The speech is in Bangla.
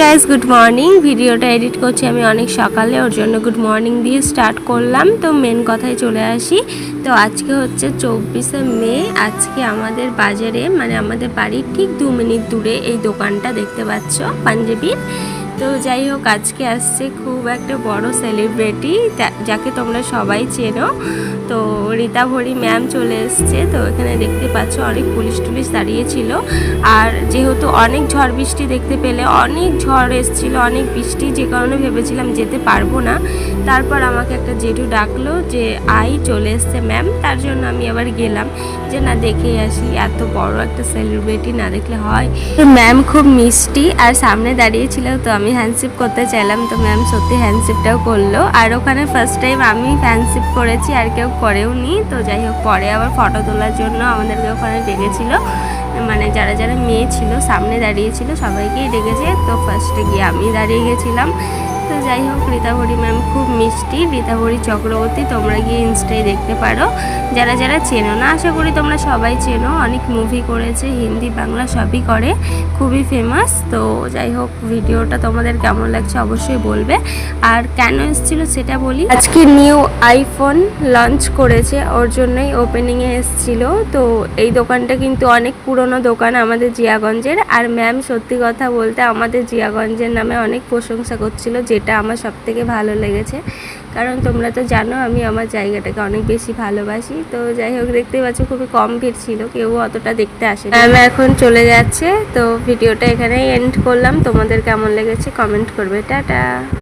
Guys, good morning. ভিডিওটা এডিট করছি আমি অনেক সকালে, ওর জন্য গুড মর্নিং দিয়ে স্টার্ট করলাম। তো মেন কথায় চলে আসি। তো আজকে হচ্ছে 24শে মে। আজকে আমাদের বাজারে, মানে আমাদের বাড়ির ঠিক 2 মিনিট দূরে এই দোকানটা দেখতে পাচ্ছ, পাঞ্জাবির। তো যাই হোক, আজকে আসছে খুব একটা বড় সেলিব্রিটি, যাকে তোমরা সবাই চেনো। তো রীতা ভরি ম্যাম চলে এসছে। তো এখানে দেখতে পাচ্ছ অনেক পুলিশ টুলিশ দাঁড়িয়েছিল। আর যেহেতু অনেক ঝড় বৃষ্টি দেখতে পেলে, অনেক ঝড় এসেছিল, অনেক বৃষ্টি, যে কারণে ভেবেছিলাম যেতে পারবো না। তারপর আমাকে একটা জেঠু ডাকলো যে চলে এসছে ম্যাম। তার জন্য আমি আবার গেলাম যে না, দেখেই আসি, এত বড় একটা সেলিব্রিটি না দেখলে হয়। তো ম্যাম খুব মিষ্টি আর সামনে দাঁড়িয়েছিল, তো আমি হ্যান্ডশিপ করতে চাইলাম। তো ম্যাম সত্যি হ্যান্ডশিপটাও করলো। আর ওখানে ফার্স্ট টাইম আমি হ্যান্ডশিপ করেছি, আর কেউ করেও নি। তো যাই হোক, পরে আবার ফটো তোলার জন্য আমাদেরকে ওখানে ডেকেছিল, মানে যারা যারা মেয়ে ছিল সামনে দাঁড়িয়েছিল সবাইকেই ডেকেছে। তো ফার্স্টে গিয়ে আমি দাঁড়িয়ে গেছিলাম। তো যাই হোক, রীতা ভরি ম্যাম খুব মিষ্টি, রীতা ভরি চক্রবর্তী। তোমরা গিয়ে ইনস্টায় দেখতে পারো, যারা যারা চেনো না। আশা করি তোমরা সবাই চেনো, অনেক মুভি করেছে, হিন্দি বাংলা সবই করে, খুবই ফেমাস। তো যাই হোক, ভিডিওটা তোমাদের কেমন লাগছে অবশ্যই বলবে। আর কেন এসেছিলো সেটা বলি। আজকে নিউ আইফোন লঞ্চ করেছে, ওর জন্যই ওপেনিংয়ে এসেছিলো। তো এই দোকানটা কিন্তু অনেক পুরনো দোকান আমাদের জিয়াগঞ্জের। আর ম্যাম সত্যি কথা বলতে আমাদের জিয়াগঞ্জের নামে অনেক প্রশংসা করছিল, যেটা আমার সবথেকে ভালো লেগেছে। কারণ তোমরা তো জানো আমি আমার জায়গাটাকে অনেক বেশি ভালোবাসি। তো যাই হোক, দেখতে পাচ্ছ খুবই কম ভিড় ছিল, কেউ অতটা দেখতে আসেনি। ম্যাম এখন চলে যাচ্ছে। তো ভিডিওটা এখানেই এন্ড করলাম। তোমাদের কেমন লেগেছে কমেন্ট করবে। টাটা।